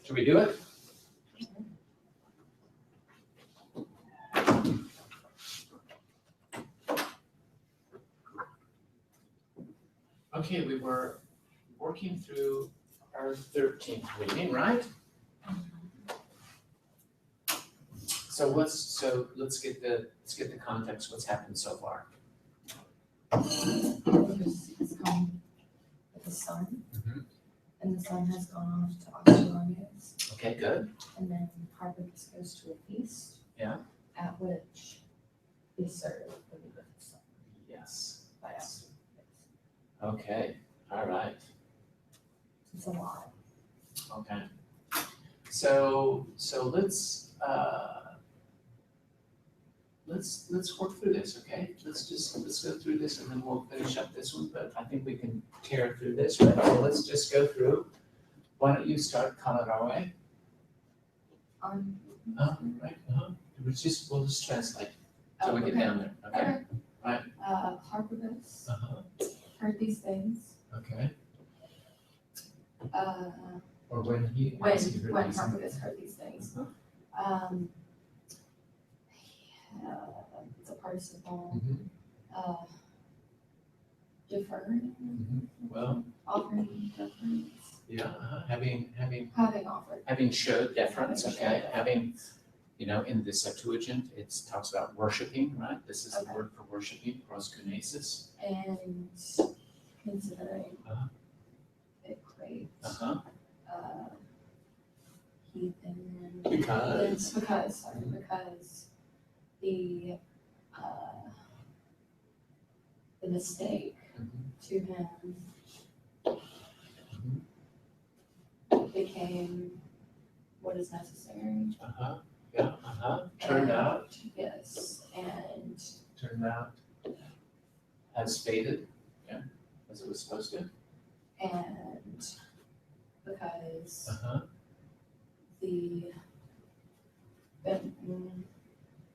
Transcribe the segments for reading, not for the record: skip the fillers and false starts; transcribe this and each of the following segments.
Should we do it? Okay, we were working through our 13th reading, right? So let's get the context. What's happened so far? Harpagos has come with the sun, Mhm. and the sun has gone off to Oxyrhongus, Okay, good. and then Harpagos goes to a feast. Yeah. At which he served the meat of the sun Yes. by Oxyrhongus. Okay. All right. It's a lot. Okay. So let's work through this, okay? Let's go through this and then we'll finish up this one, but I think we can tear through this, right? So let's just go through. Why don't you start Kalarawe? Right, we'll just translate till we get Okay. down there, okay? Right. Harpagos Uh-huh, heard these things. okay. Uh, Or when he. when as he heard when these Harpagos heard these things. It's a participle. Mhm, Deferred, Well, offering deference, yeah, having having offered. showed deference, Having okay, showed having, in the Septuagint, it talks about worshiping, right? This is the Okay. word for worshiping, proskunesis. And considering Uh-huh. it creates Uh-huh, heathen. because, Because the mistake Mhm. to him became what is necessary. turned out Yes, as fated, yeah, as it was supposed to. and because Uh-huh, the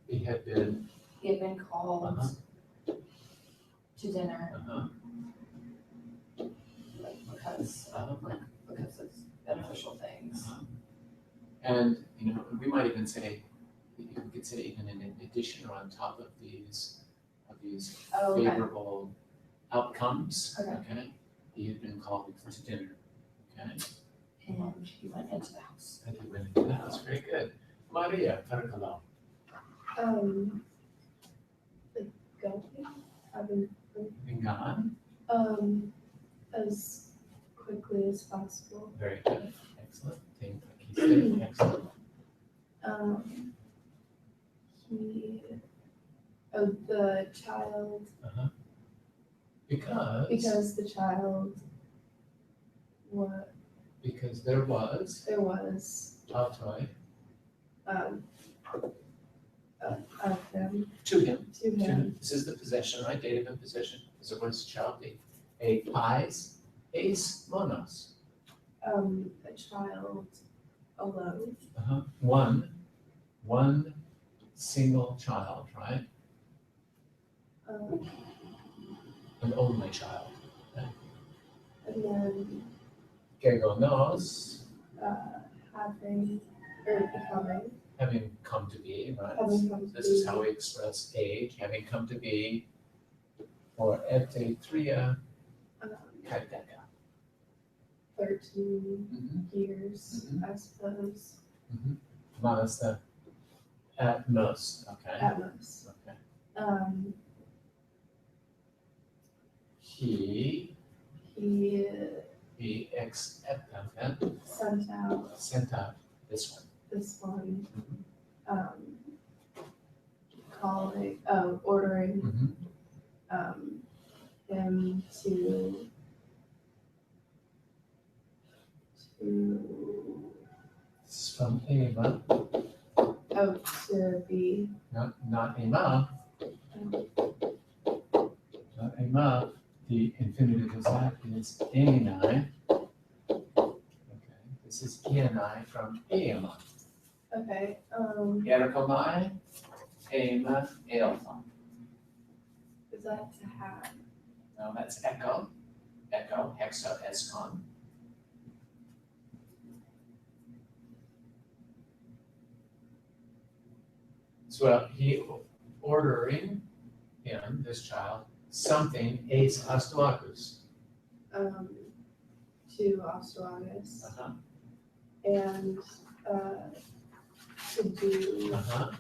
he had been, he had been called Uh-huh. to dinner, uh-huh, because of beneficial things. uh-huh. And, we might even say, you could say even in addition or on top of these Oh, okay. favorable outcomes, Okay. okay? He had been called to dinner, okay? And he went into the house. And he went into the house, very good. Maria, Tarakalau. Like going, having Been gone, as quickly as possible. very good, excellent. Think like he said, excellent. The child, Uh-huh. because the child, Because there was there was, Autoi of them, to him. to him, This is the possession, right? Dative and possession. So what does child be? A eis monos. a child alone, One single child, right? An only child. and then, Gegonos, having, or becoming, having come to be, right? having come to This is be, how we express age, having come to be, or etetria kaiteka. 13 years, I suppose, Manasa, at most, okay? at most. Okay. He ex sent out this one. this one, ordering, him to This is from Ema, to be, not Ema, not Ema. The infinitive of that is Enai. Okay, this is Enai from Ema. okay, Erikomai, Ema, Elfa. is that to have? No, that's echo, hexo, eskon. So he ordering him, this child, something eis astuagus. To Ostragus Uh-huh, and to do uh-huh,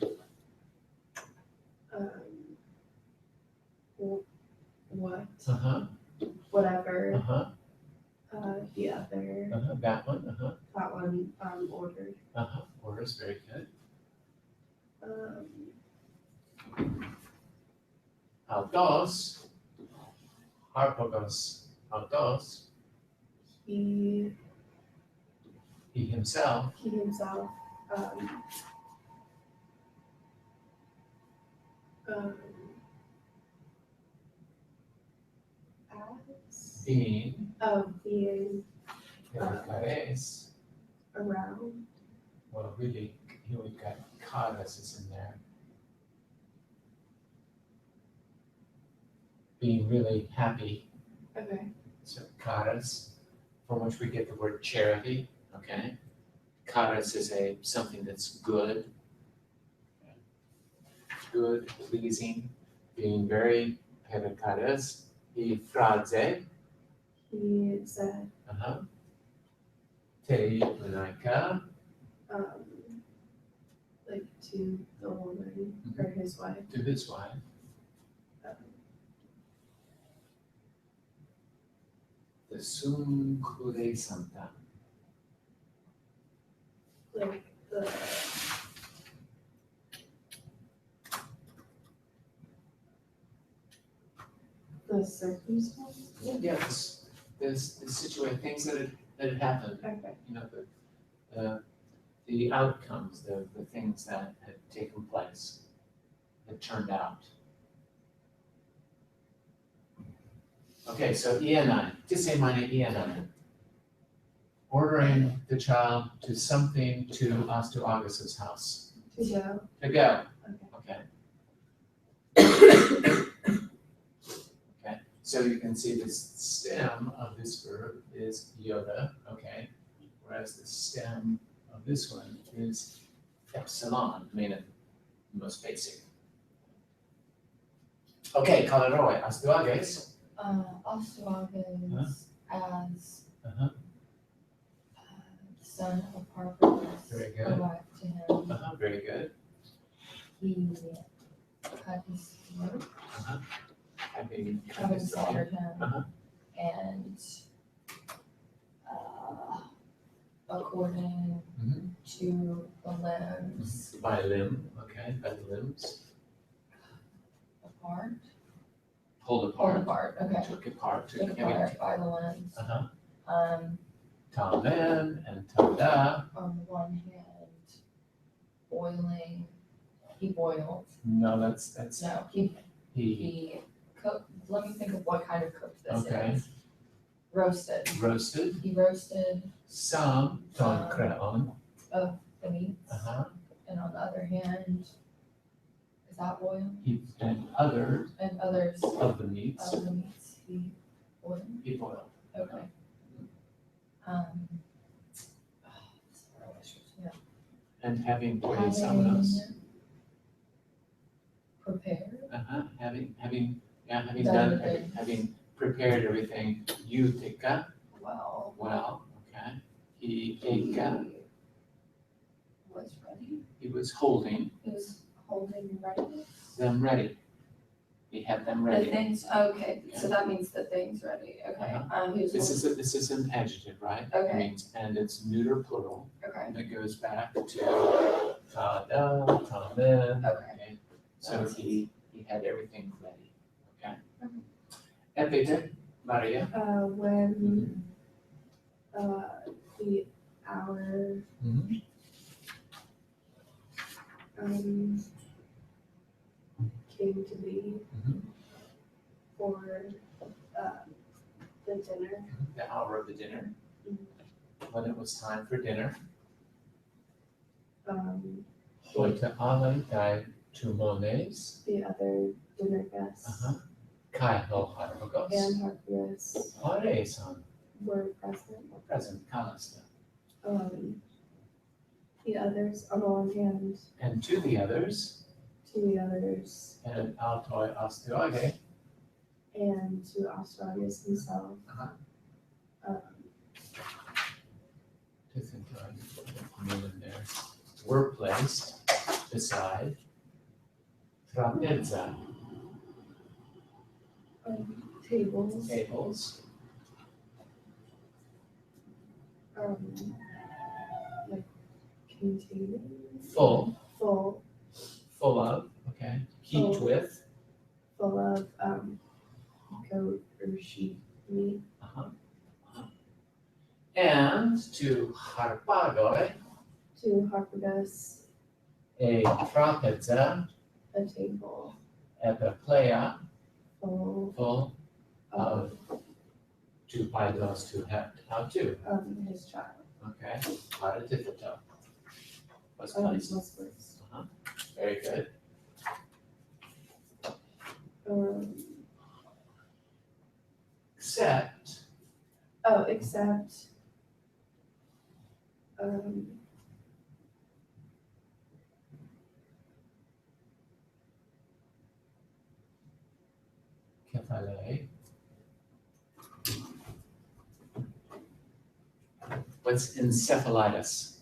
what uh-huh, whatever uh-huh, the other uh-huh, that one, uh-huh, that one ordered. uh-huh, orders, very good. Autos, harpagos, autos, He himself, himself um, as being, being perikares, around well, really, here we've got karas is in there. Being really happy, okay so karas, from which we get the word charity, okay? Karas is something that's good, pleasing, being very perikares, he fraze, he said uh-huh, te lenaika, like to the woman or his wife to his wife, the sum kure santa, like the circumstance. yes, this situation, things that had happened, Okay. you know, the outcomes, the things that had taken place, that turned out. Okay, so ENI, tise meine ENI. Ordering the child to something to Augustus's house. To go. To go, Okay. okay. Okay, so you can see the stem of this verb is yoda, okay, whereas the stem of this one is epsilon, I mean, the most basic. Okay, Kalaroe, Astuages. Ostragus as Uh-huh. Son of Harpagos Very good. arrived to him. Very good. He cut his throat, Having having slaughtered him, Uh-huh. and according Mhm. to the limbs By limb, okay, by the limbs, apart, pulled pulled apart, apart, okay, took apart, took apart by the limbs. Tamen and tada. On the one hand, boiling, he boiled, No, that's, no, he, he cooked, let me think of what kind of cooked this Okay. is. Roasted, roasted he roasted some ton creon, the meats, and on the other hand, is that boiled? and others And others of the meats, of the meats he boiled, he boiled. okay. Yeah. And having poiesamonos, Prepared, having Done done, everything. having prepared everything, eutika, well, okay, he eka, was ready, he was holding he was holding ready. them ready. He had them The ready. things, okay, so that means the thing's ready, okay. He was This is an adjective, right? It Okay. means, and it's neuter plural, okay, and it goes back to tada, tamen, okay. okay? So he had everything ready, okay? Okay. Epite, Maria. When the hour came to be Mhm. for the dinner. The hour of the dinner. When it was time for dinner. Oita ale kai tumones. The other dinner guests Kai ho harpagos. and Harpias Paresan, were present. present kalasta. The others on the one hand And to the others, to the others, and Altoi Osteoage, and to Ostragus himself. Uh-huh. Um, to think in there, were placed beside trapeza, tables, tables, like containing, full full okay, heaped Full. with, full of goat or sheep meat, uh-huh, and to harpagoi, to Harpagus a trapeza, a table epiplea, full full of to paidos to have two, his child. okay, paratifito was Oh, placed, was placed. very good. Except, Except kephale. What's encephalitis?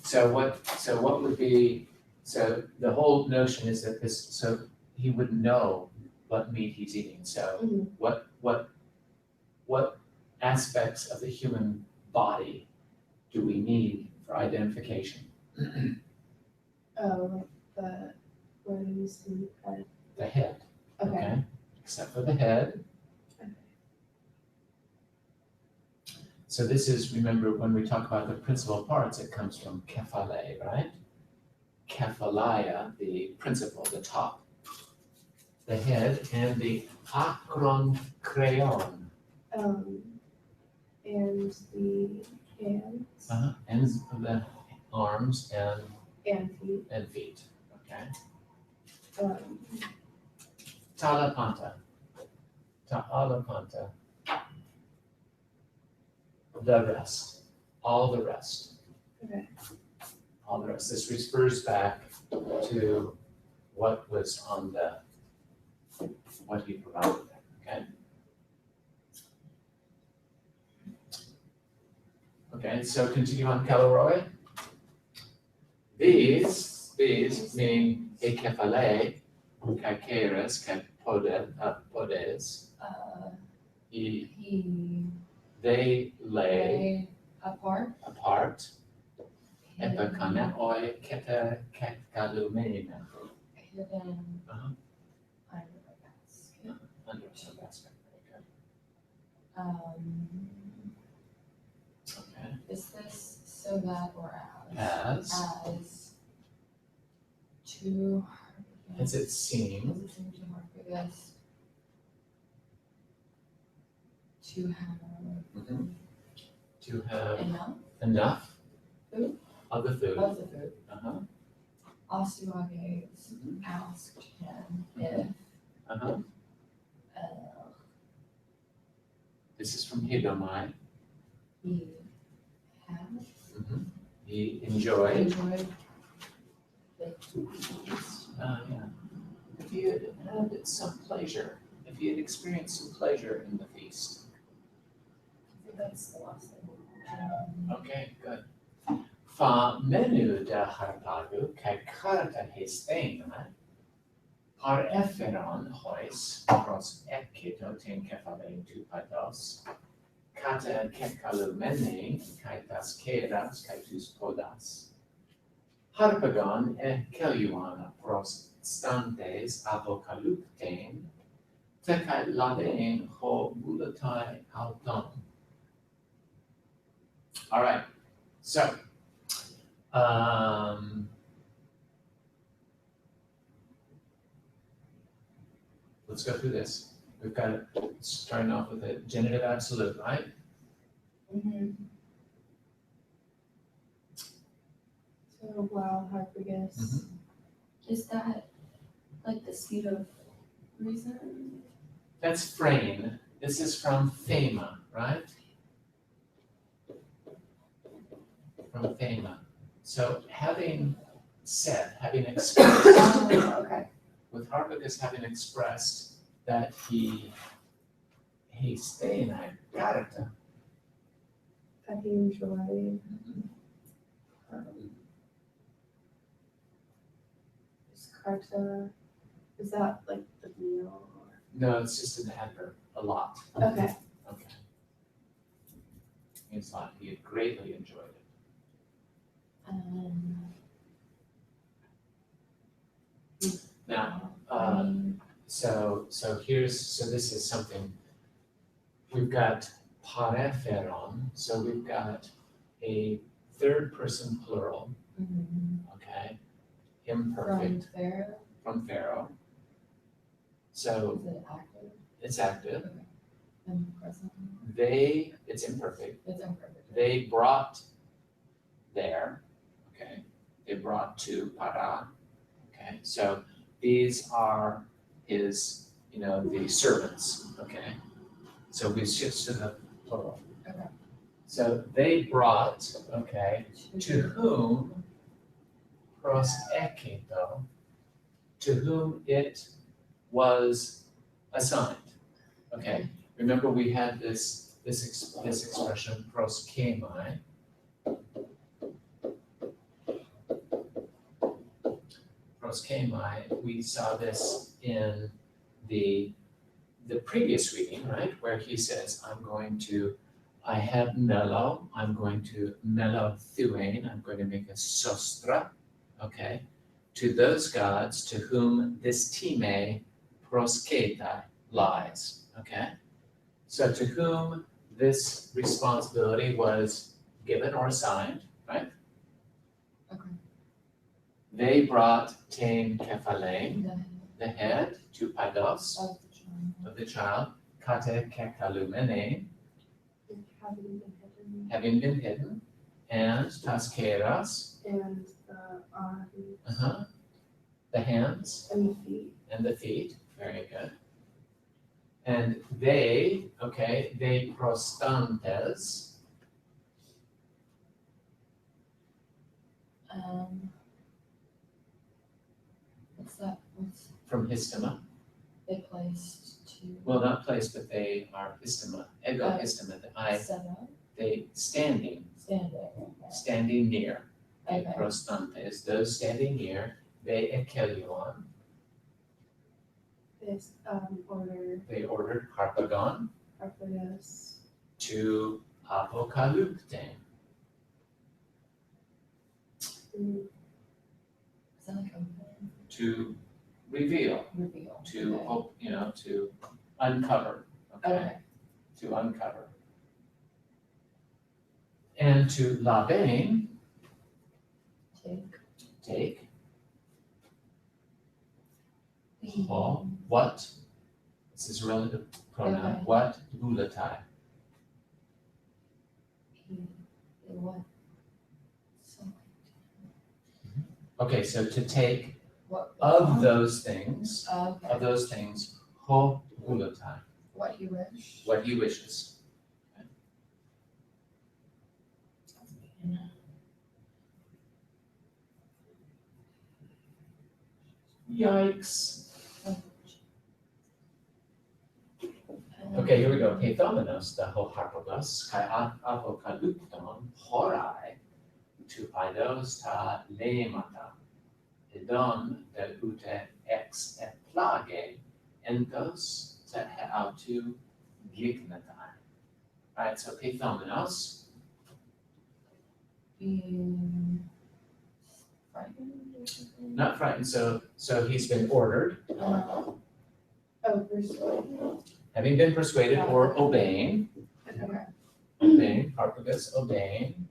So what would be, so the whole notion is that this, so he wouldn't know what meat he's eating, so mhm. what aspects of the human body do we need for identification? Like the limbs and head. The head, Okay. okay, except for the head. Okay. So this is, remember, when we talk about the principal parts, it comes from kephale, right? Kephalaia, the principal, the top. The head and the acron creon, And the hands ends of the arms and feet. and feet, okay? Talapanta, ta'alapanta. The rest, all the rest. Okay. All the rest. This refers back to what was on what he provided there, okay? Okay, so continue on Caloroi. These mean ekephale, kakeres, podes. They lay apart. Epikaneoi kete ketkalumena. Hidden Uh-huh. under the basket. Under some basket, very good. Okay. Is this so that or As to it seemed, As it seemed to Harpagus to have enough Food? of the food. of the food. Uh-huh. Osteoages asked him if This is from Hidomai. he had He enjoyed. enjoyed the feast. Yeah. If he had had some pleasure, if he had experienced some pleasure in the feast. I think that's the last thing. Okay, good. Fa menu da harpagu kai karta histena par efferon hois pros ekito ten kephalein tu pados kata kekalumene kai tas keras kai tus podas harpagon keliuana pros stantes apocalyptein te kai ladein ho bulatai auton. All right, so let's go through this. We've got it starting off with a genitive absolute, right? So wow, Harpagus. Is that like the seat of reason? That's frame. This is from thema, right? from Thema. So having expressed, Oh, okay. with Harpagus having expressed that he's staying at character. That he enjoyed. Is Carta, is that like the meal No, it's just an adverb, a lot. or? Okay. Okay. It's like he had greatly enjoyed it. Now, so this is something, we've got pareferon, so we've got a third person plural, okay? Imperfect From there, from Pharaoh. So is it active it's active. and present? It's imperfect. It's imperfect. They brought there, okay? They brought to para, okay? So these are his, the servants, okay? So we shift to the plural. Okay. So they brought, okay, to whom, pros eketo, to whom it was assigned, okay? Remember we had this expression, pros kemai. Pros kemai, we saw this in the previous reading, right? Where he says, I have mellow, I'm going to mellow thuane, I'm going to make a sostra, okay? To those gods to whom this time prosketa lies, okay? So to whom this responsibility was given or assigned, right? Okay. They brought Tain Kephalaim, The the head, to Paidos of the child. of the child, Kate Kekalumene, Having been hidden. having been hidden, and Taskeras, And the arms the hands and the feet. and the feet, very good. And they prostantes, What's that? What's from histema, they placed to well, not placed, but they are histema, ego histema, set up, they standing near. Okay. Prostantes, those standing near, they ekelion, This order they ordered Harpagon Harpagus to apocalypte, to Is that like open? to reveal, Reveal. to Okay. hope, to uncover, okay? Okay. To uncover. And to labain, take, Paul, what? This is relative pronoun, Okay. what, gulatai, What? So, okay, so to take what? of those things, Okay. ho gulatai, What you wish. what he wishes. Yikes. Okay, here we go. Pethomenos, the ho harpagos, kai apokalupton, horai, tu paidos ta lemata, edon de ute ex et plage, entos te autu gignatai. Right, so pethomenos, Being frightened or something? not frightened, so he's been ordered, Uh, persuade. having been persuaded or obeying, okay. Harpagus obeying,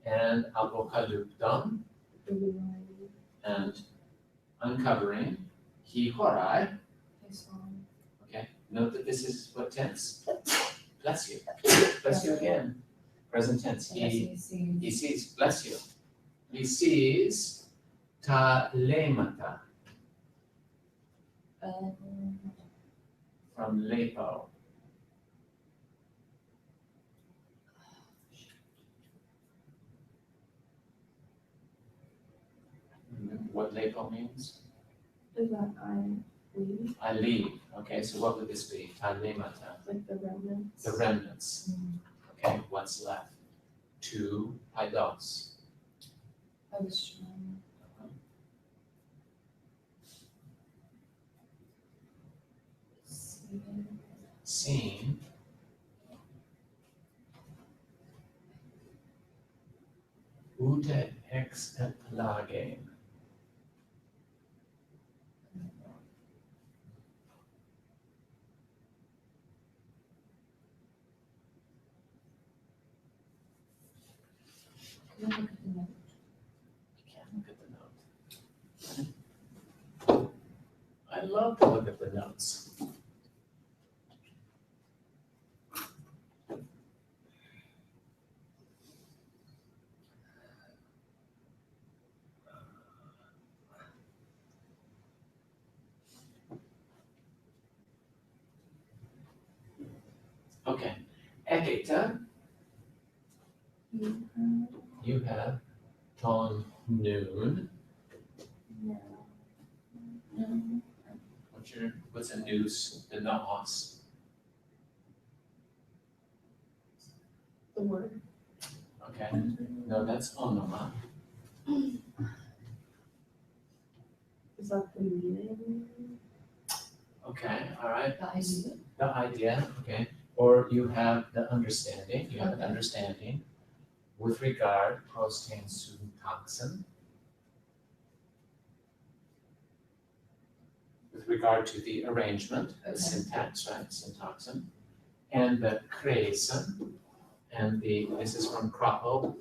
and apokalupton, and uncovering, he horai. This one. Okay, note that this is what tense? Bless you. Bless you again. Present tense. I guess He he sees. he sees, bless you. He sees ta lemata from lepo. what lepo means? Is that I leave, I leave. Okay, so what would this be? Talemata. like the remnants? The remnants. Okay, what's left? Two paidos. I was strong. Seen. Ute ex plage. Can I look at the note? You can't look at the note. I love to look at the notes. Okay, eketa, you have ton noon. What's a noose? The nos. The word. Okay, no, that's onoma. Is that the meaning? Okay, all right. The idea. The idea, okay, or you have the understanding, you have an Okay. understanding with regard prostain syntaxon. With regard to the arrangement, the Okay. syntax, right, syntaxon, and the creason, and this is from Krapo,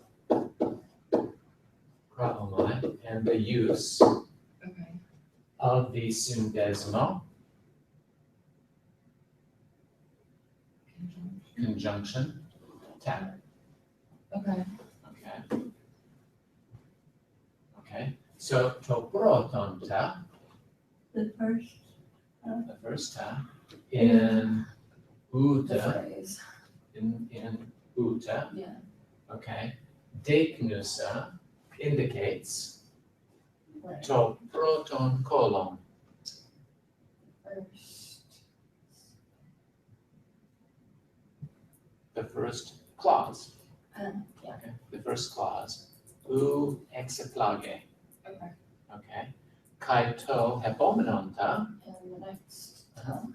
Krapomai, and the use Okay. of the sundesmo conjunction tab. Okay. Okay. Okay, so to proton tab, The first. the first tab, in The uta, phrase. in uta, Yeah. okay. Deknusa indicates Right. to proton colon, First. the first clause, Yeah. okay, the first clause, u exeplage, Okay. okay. Kai to hepomenonta, And the next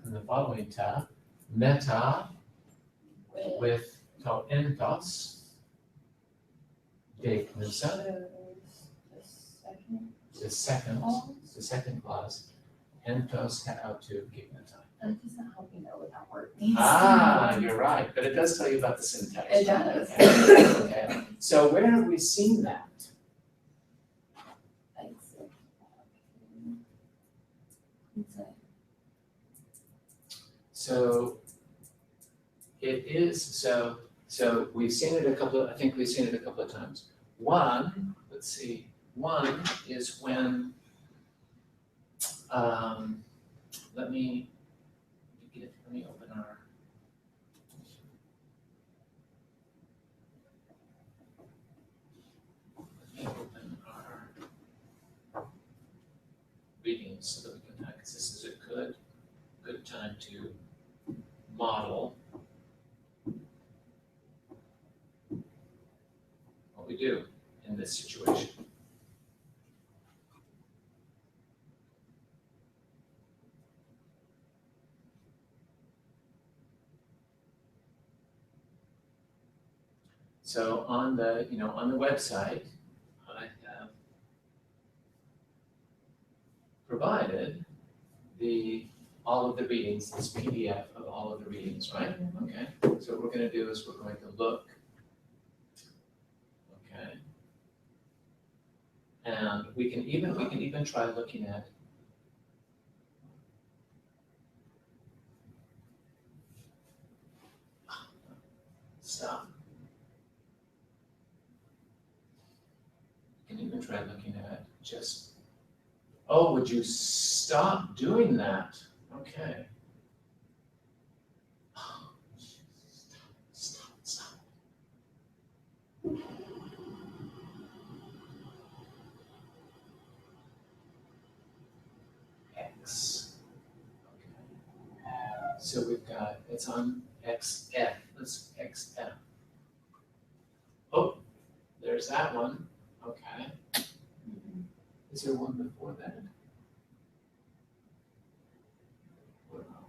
and the following tab, meta with with to entos, deknusa, shows the second the second, clause. the second clause, entos to gignata. That doesn't help me know what that word means. Ah, you're right, but it does tell you about the syntax. It right? does. Okay, okay. So where have we seen that? Exit. So it is, so we've seen it I think we've seen it a couple of times. One, let's see, one is when, let me open our. Let me open our readings so that we can, because this is a good time to model what we do in this situation. So on the, on the website, I have provided all of the readings, this PDF of all of the readings, right? Okay, so what we're gonna do is we're going to look. Okay. And we can even try looking at stop. You can even try looking at just, oh, would you stop doing that? Okay. Stop. we've got, it's on XF, let's XF. Oh, there's that one, okay. Is there one before that? Where are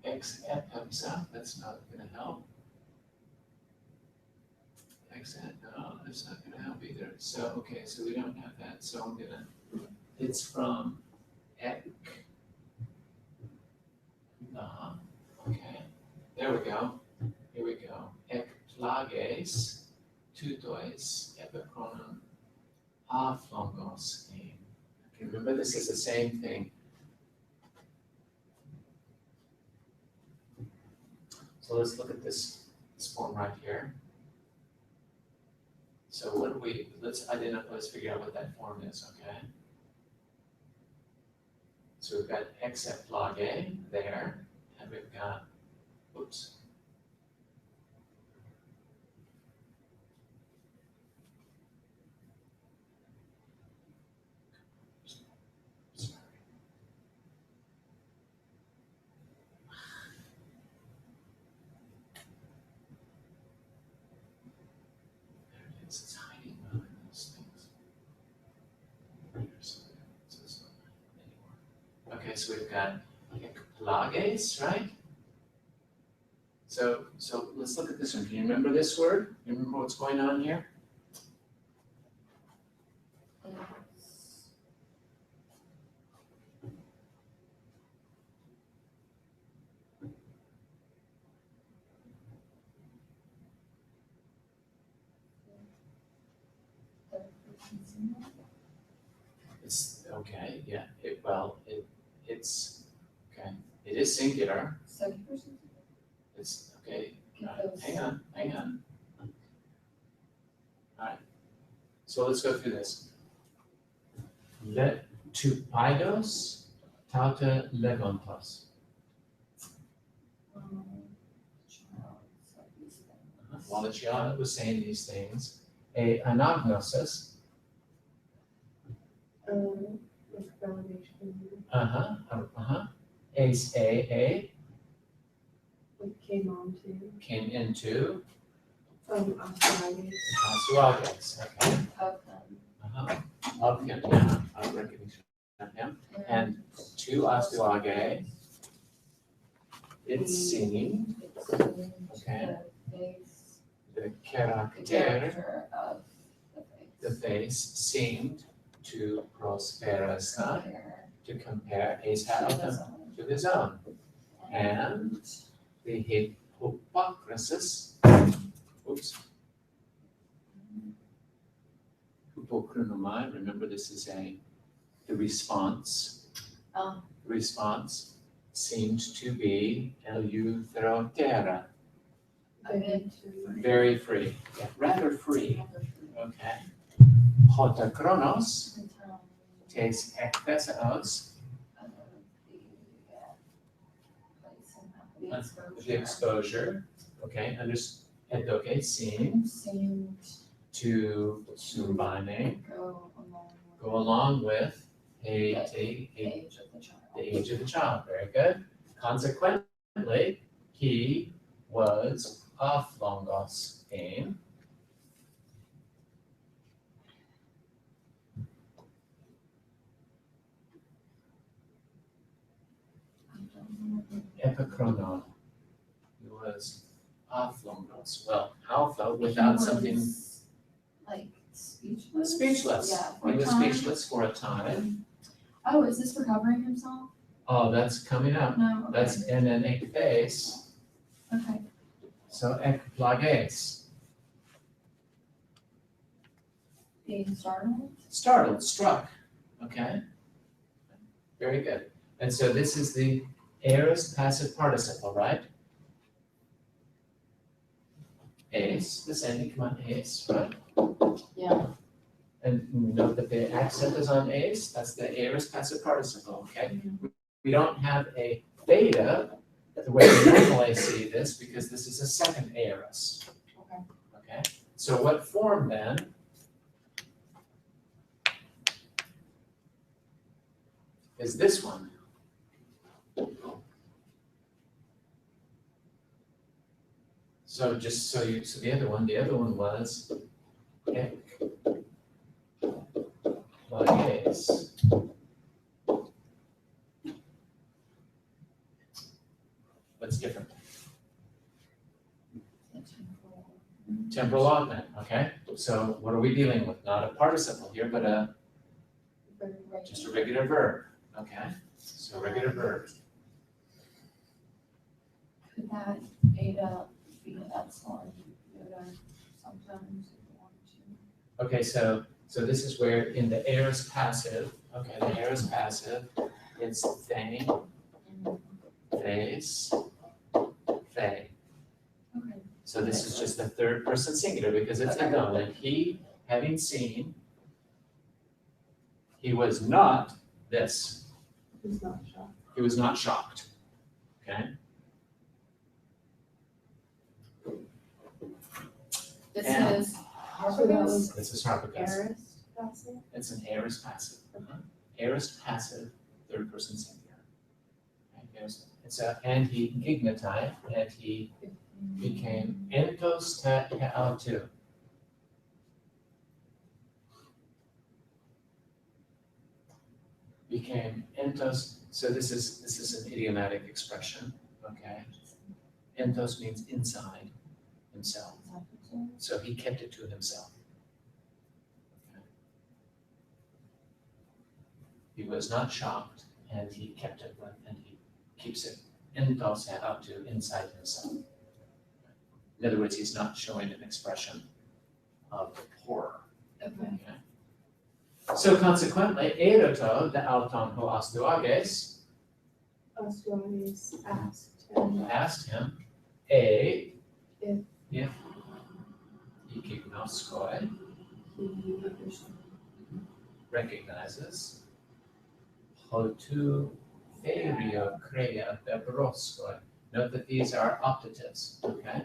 we? XF comes out, that's not gonna help. XF, no, that's not gonna help either. So, okay, so we don't have that, so I'm gonna, it's from ek. Okay, there we go. Here we go. Ek plages, tutois, epikronon, aflongos. Okay, remember this is the same thing. So let's look at this form right here. So what do we, let's figure out what that form is, okay? So we've got except plage there, and we've got, oops. Sorry. There it is, it's hiding behind those things. So it's not anymore. Okay, so we've got plages, right? So let's look at this one. Can you remember this word? You remember what's going on here? It's okay, yeah. It's okay. It is singular. Second person? It's okay. Because- Hang on. All right. So let's go through this. Let to paidos tauta legontos. While the child was saying these things, a anagnosis, Like relegation, ace a like came on to, came into Australia. Asuages, okay, Of them. of him, yeah, of recognition of him, and to Asuage, it seemed, It's okay, the face, the the character, character of the the face seemed to prosperasa, compare to compare to Esau his own. to his own. And the hypocrisy, oops. Hypocrinomai, remember this is the response. Oh. The response seemed to be eleutherotera, very free, rather free, okay. Hotachronos, tes ekthesaos, the exposure, okay, okay, seemed to sumbane, go along with the age of the child. the age of the child, very good. Consequently, he was aphlongos in epikronon. He was aphlongos. Well, alpha without He something was, like speechless. speechless. Yeah. He was for a time. speechless for a time. Oh, is this recovering himself? Oh, that's coming up. No. Okay. That's in an ekphase. Okay. So ekplages. Being startled. Startled, struck. Okay. Very good. And so this is the aorist passive participle, right? Ace, this ending, come on, ace, right? Yeah. And note that the accent is on ace, that's the aorist passive participle, okay? We don't have a theta the way we normally see this because this is a second aorist. Okay. Okay, so what form then? Is this one? So just so you, so the other one was ek lages. What's different? Temporal augment, okay? So what are we dealing with? Not a participle here, but just a regular verb, okay? So regular verb. Could that Ada be an epsilon Yoda sometimes if you want to? Okay, so this is where in the aorist passive, okay, the aorist passive, it's they, theys, they. Okay. So this is just the third person singular because it's a noun, and he, having seen, he was not this. He's not shocked. He was not shocked, okay? This And- is So that was This is Harpagos. aorist passive? It's an aorist passive. Aorist passive, third person singular. Okay, it's a, and he gignatai, and he became entos te autu. Became entos, so this is an idiomatic expression, okay? Entos means inside himself, so he kept it to himself. Okay. He was not shocked, and he kept it, and he keeps it entos te autu, inside himself. In other words, he's not showing an expression of horror. Okay. So consequently, eroto de auton ho astuages Ostuages asked him A, if ikignoskoi, he understood. recognizes, hotu therio crea bebroskoi. Note that these are optatives, okay?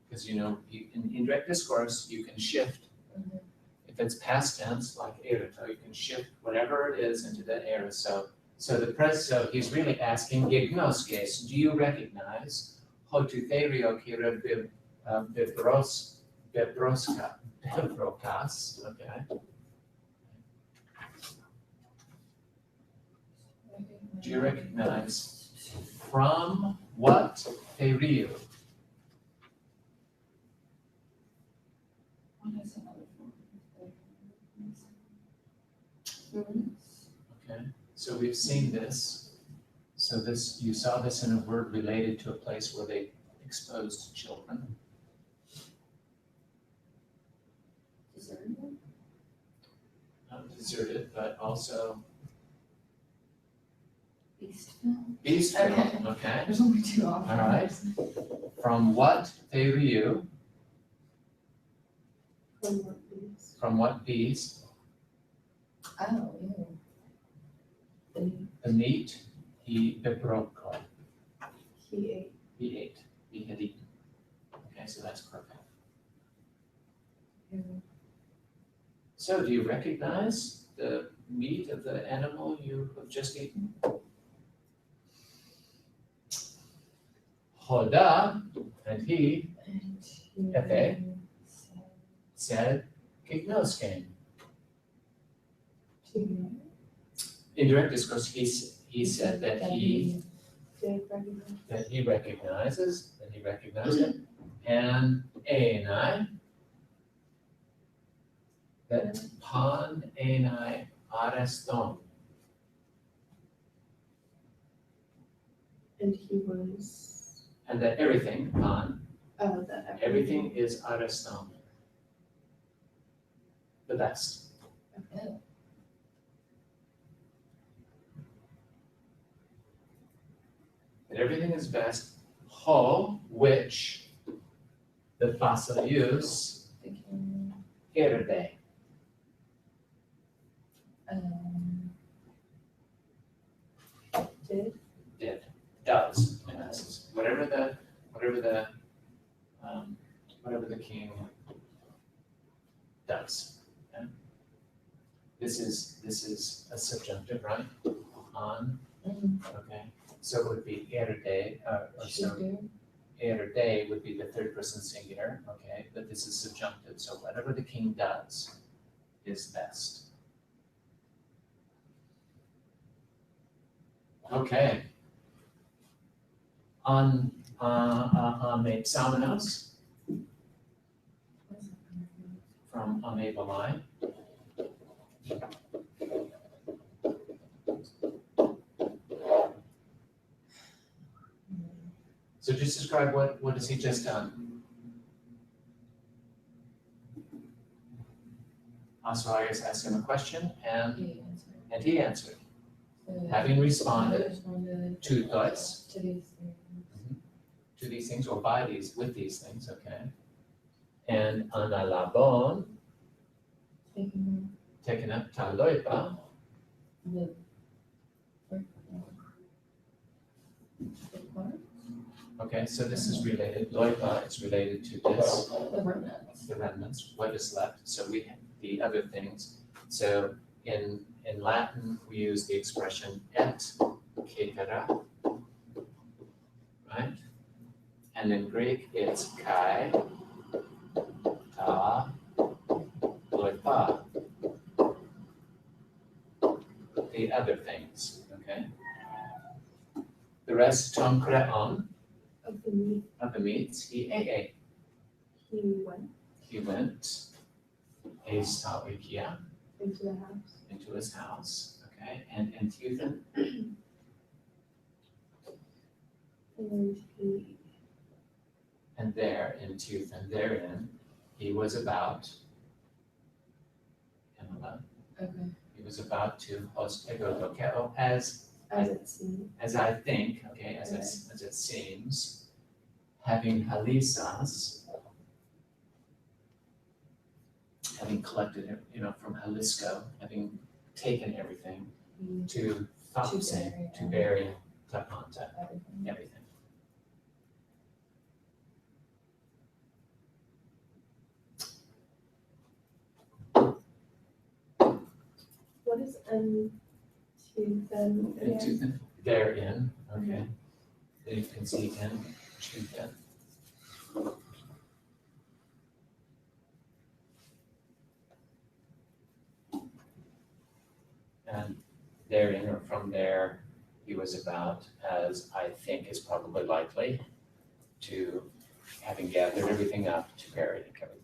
Because you know, in indirect discourse, you can shift. Mhm. If it's past tense, like eroto, you can shift whatever it is into the aorist. So he's really asking, gignoskes, do you recognize hotu therio kira bebrokas, okay? Do you recognize from what therio? What is another form? Okay, so we've seen this. So this, you saw this in a word related to a place where they exposed children. Not deserted, but also Beast film. beast Okay. okay? There's only two options. All right. From what therio, From what beast? from what beast, Oh, ew. the meat he bebrokoi, He ate. he ate, he had eaten. Okay, so that's perfect. Ew. So do you recognize the meat of the animal you have just eaten? Hoda, and he And he Okay. said, said, Gignosken. To Indirect discourse, he said that he did recognize. recognizes, that he recognized it, and enai, that pan enai areston, And he was, and that everything, pan, that everything is areston. The best. ew. That everything is best, ho, which the Thessalius Thinking, herde, did. does, in essence, whatever the king does. Okay? This is a subjunctive, right? On, okay, so it would be herde, or should so do. or day would be the third person singular, okay, but this is subjunctive, so whatever the king does is best. Okay. On the Samenos from Amebalai. So just describe what has he just done? Aswarius asked him a question and he answered. Having responded to thoughts, to these things or by these, with these things, okay. And analabon, taken up taloipa, okay, so this is related, loipa is related to this, the remnants, what is left, so we have the other things. So in Latin, we use the expression et cetera, right? And in Greek, it's kai, ta, loipa. The other things, okay? The rest, tom kreon, Of the meat, of the meats, he ate. he went He went, eis tau ikia, into the house. into his house, okay? And Tuthan, And he, and there in Tuthan, therein, he was about, he was about to host egotokeo as it seemed, as I think, okay, as it seems, having halisas, having collected it, from Jalisco, having taken everything to Thopse, to bury Tapanta, everything. what is to them And again? Tuthan, therein, okay, then you can see in Tuthan. And therein, or from there, he was about, as I think is probably likely, to having gathered everything up, to bury everything.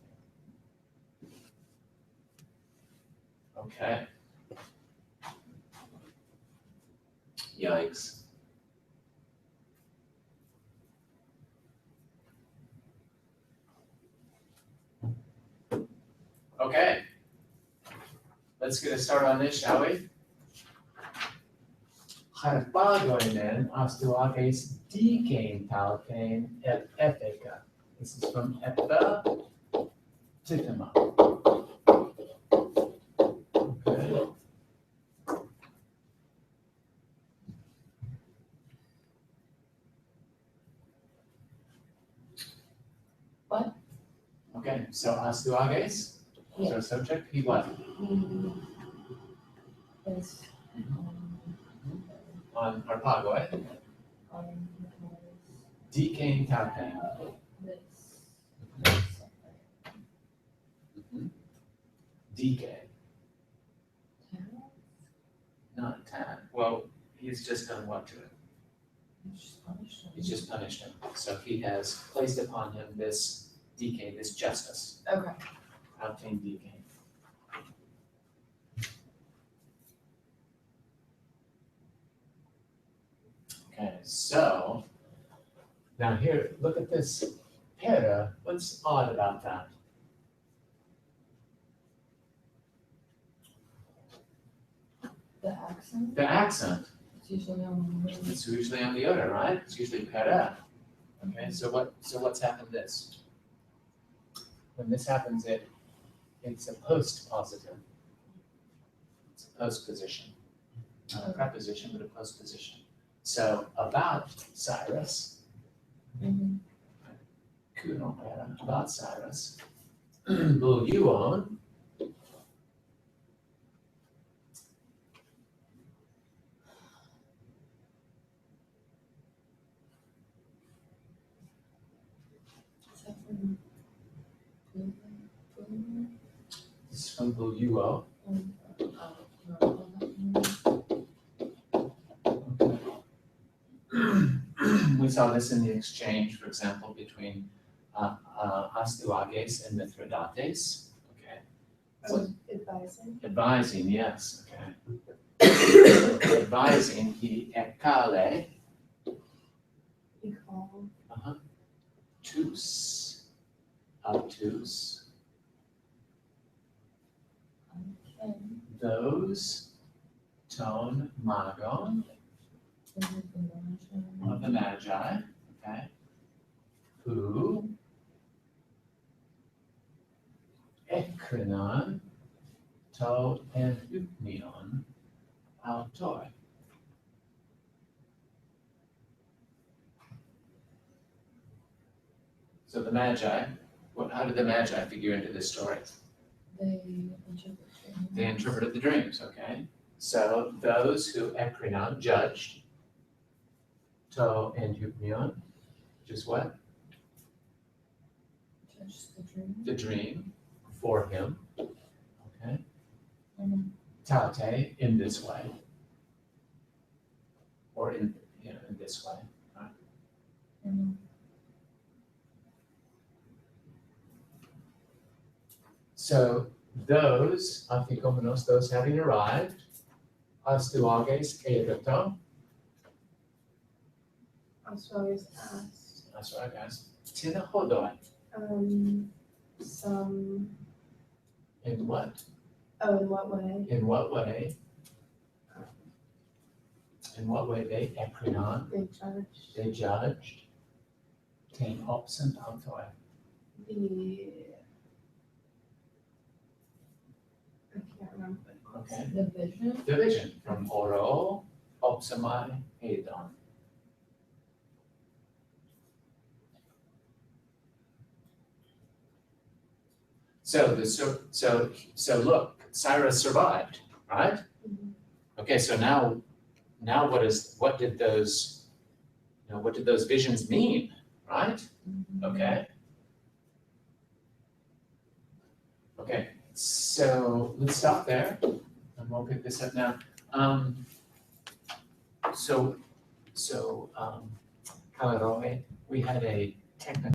Okay. Yikes. Okay. Let's get a start on this, shall we? Harpagoinen astuages dikein talkein et ethika. This is from Epta Titama. Okay. What? Okay, so astuages, so subject, he what? Is, On Harpagoi, dikein talkein. DK, not tan. Well, he's just done what to it? He's just punished him. So he has placed upon him this DK, this justice, Okay. obtained DK. Okay, so now here, look at this para. What's odd about that? The accent, The accent. it's usually on the. It's usually on the other, right? It's usually para. Okay, so what's happened this? When this happens, it's a post positive. It's a post position. Not a preposition, but a post position. So about Cyrus, kuno para, about Cyrus, will you own? Sunbu Yuo. We saw this in the exchange, for example, between Astyages and Mithridates. Okay, Oh, advising. advising, yes. Okay, advising he ekale You call. tus autus those ton magon of the magi. Okay, who ekrinon to and upnion autoi. So the Magi, how did the Magi figure into this story? They interpreted the dreams, okay? So those who ekrinon judged, to and upnion, which is what? The dream for him, okay? Tate, in this way. Or in this way, right? So those, afikomenos, those having arrived, astuages ereto, Also always asked. that's right guys, tinahodoi, Some, in what? oh, in what way? In what way? In what way they ekrinon, They judged they judged, ten opsent autoi. the, I can't remember. what it was. Okay, The vision. the vision from oro, opsamai, hedon. So look, Cyrus survived, right? Mhm. Okay, so now what did those visions mean, right? Okay. Okay, so let's stop there and we'll pick this up now. Kalaroe, we had a technical